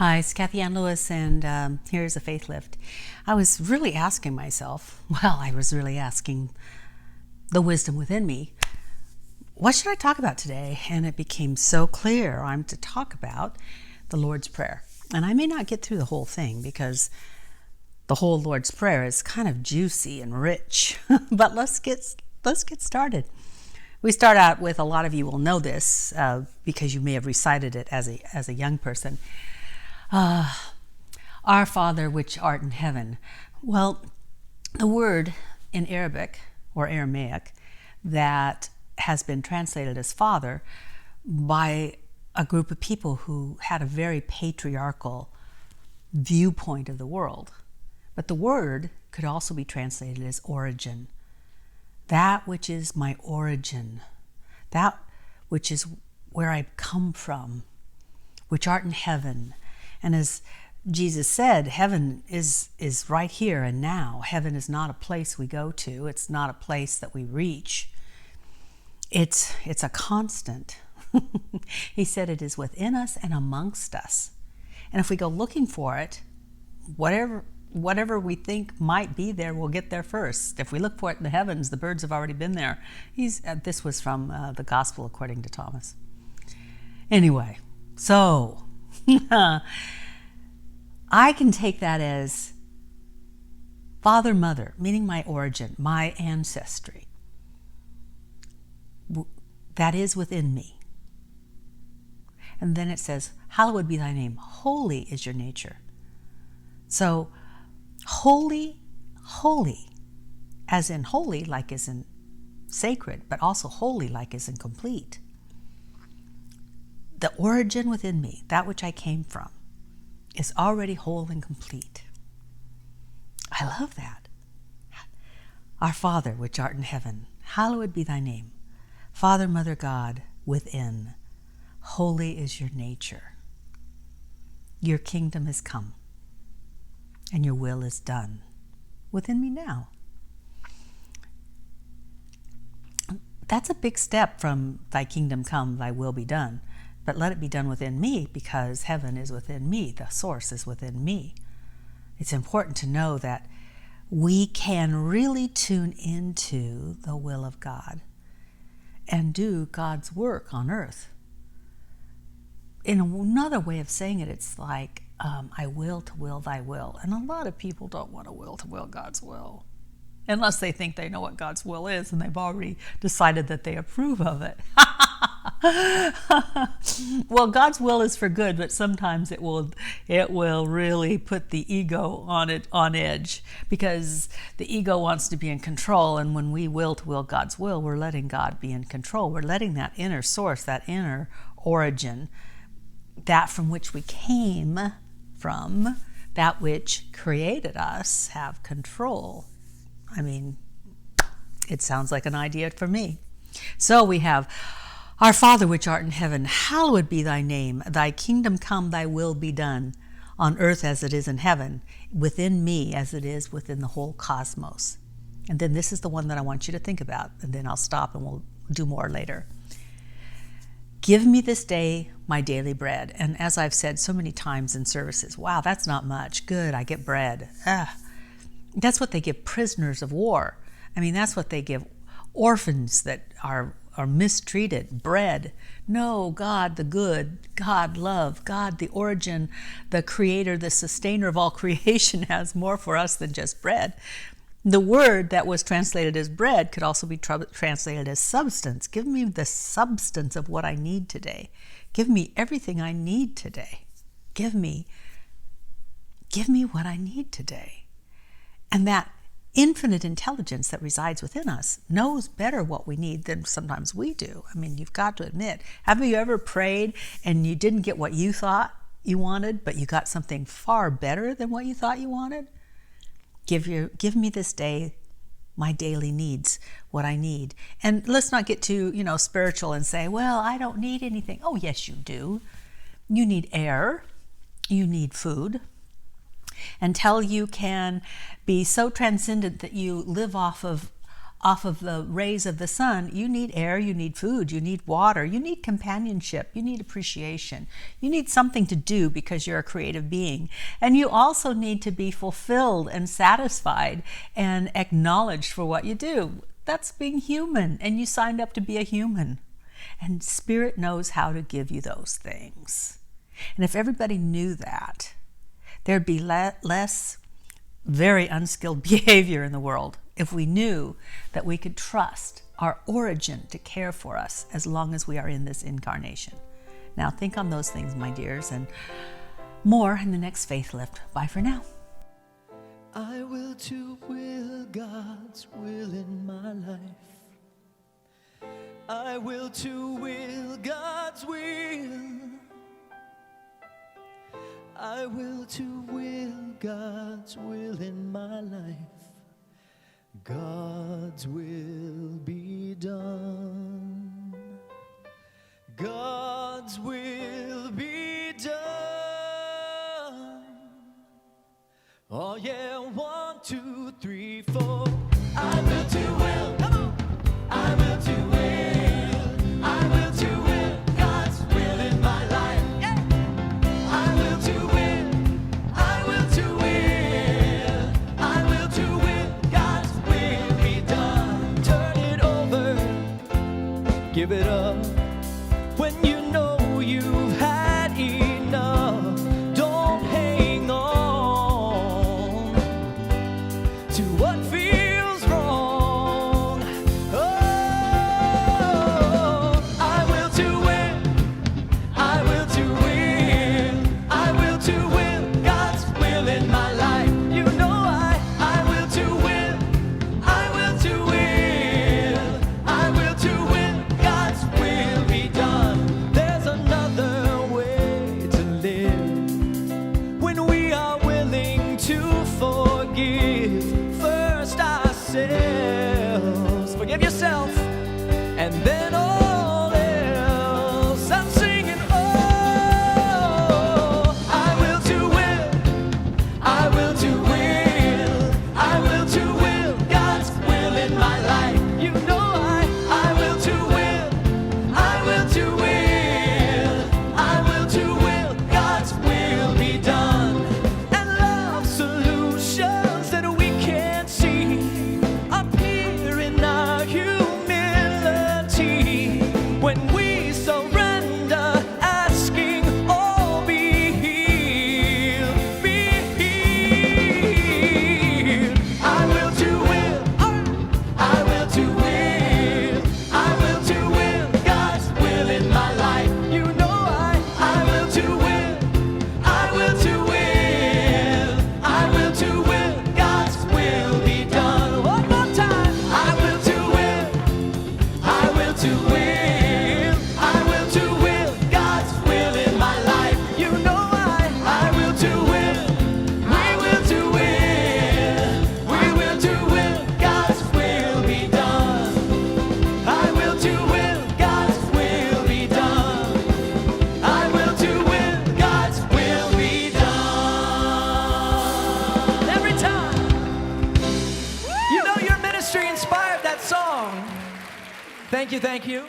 Hi, it's Kathianne Lewis, and here's a faith lift. I was really asking myself, I was really asking the wisdom within me, what should I talk about today? And it became so clear I'm to talk about the Lord's Prayer. And I may not get through the whole thing because the whole Lord's Prayer is kind of juicy and rich, but let's get started. We start out with, a lot of you will know this because you may have recited it as a young person. Our Father which art in heaven. Well, the word in Arabic or Aramaic that has been translated as Father by a group of people who had a very patriarchal viewpoint of the world. But the word could also be translated as origin. That which is my origin, that which is where I come from, which art in heaven. And as Jesus said, heaven is right here and now. Heaven is not a place we go to. It's not a place that we reach. It's a constant. He said it is within us and amongst us. And if we go looking for it, whatever we think might be there, we'll get there first. If we look for it in the heavens, the birds have already been there. This was from the Gospel according to Thomas. Anyway, so I can take that as father, mother, meaning my origin, my ancestry. That is within me. And then it says, hallowed be thy name. Holy is your nature. So holy, as in holy, like as in sacred, but also holy, like as in complete. The origin within me, that which I came from, is already whole and complete. I love that. Our Father, which art in heaven, hallowed be thy name. Father, Mother, God, within. Holy is your nature. Your kingdom has come, and your will is done within me now. That's a big step from thy kingdom come, thy will be done. But let it be done within me, because heaven is within me. The source is within me. It's important to know that we can really tune into the will of God and do God's work on earth. In another way of saying it, it's like, I will to will thy will. And a lot of people don't want to will God's will, unless they think they know what God's will is and they've already decided that they approve of it. Well, God's will is for good, but sometimes it will really put the ego on edge, because the ego wants to be in control. And when we will to will God's will, we're letting God be in control. We're letting that inner source, that inner origin, that from which we came from, that which created us, have control. I mean, it sounds like an idea for me. So we have, our Father which art in heaven, hallowed be thy name. Thy kingdom come, thy will be done, on earth as it is in heaven, within me as it is within the whole cosmos. And then this is the one that I want you to think about, and then I'll stop and we'll do more later. Give me this day my daily bread. And as I've said so many times in services, wow, that's not much. Good, I get bread. That's what they give prisoners of war. I mean, that's what they give orphans that are mistreated, bread. No, God the good, God love, God the origin, the creator, the sustainer of all creation has more for us than just bread. The word that was translated as bread could also be translated as substance. Give me the substance of what I need today. Give me everything I need today. Give me what I need today. And that infinite intelligence that resides within us knows better what we need than sometimes we do. I mean, you've got to admit, have you ever prayed and you didn't get what you thought you wanted, but you got something far better than what you thought you wanted? Give me this day my daily needs, what I need. And let's not get too, spiritual and say, well, I don't need anything. Oh, yes, you do. You need air. You need food. Until you can be so transcendent that you live off of off of the rays of the sun, you need air, you need food, you need water, you need companionship, you need appreciation. You need something to do because you're a creative being. And you also need to be fulfilled and satisfied and acknowledged for what you do. That's being human, and you signed up to be a human. And Spirit knows how to give you those things. And if everybody knew that, there'd be less very unskilled behavior in the world if we knew that we could trust our origin to care for us as long as we are in this incarnation. Now think on those things, my dears, and more in the next Faith Lift. Bye for now. I will to will God's will in my life. I will to will God's will. I will to will God's will in my life. God's will be done. God's will be done. Oh yeah, 1, 2, 3, 4. I will to will. Come on. I will to will. I will to will God's will in my life. Yeah. I will to will. I will to will. I will to will God's will be done. Turn it over. Give it up. When you know you've had enough, don't hang on to what feels wrong. Oh, I will to win. I will to win. I will to win God's will in my life. You know I will to win. I will to win. I will to win God's will be done. There's another way to live when we are willing to forgive first ourselves. Forgive yourself, and then all else. I'm singing, oh, I will to will. I will to will. I will to will God's will in my life. You know I will to will. I will to will. I will to will God's will be done. And love solutions that we can't see appear in our humility when we surrender, asking, oh, be healed, be healed. I will to will. I will to will. I will to will God's will in my life. You know I will to will. I will to will. I will to will God's will be done. One more time. I will to will. I will to will. I will to will God's will in my life. You know I will to will. We will to will. We will to will God's will be done. I will to will God's will be done. I will to will God's will be done. Every time. You know your ministry inspired that song. Thank you, thank you.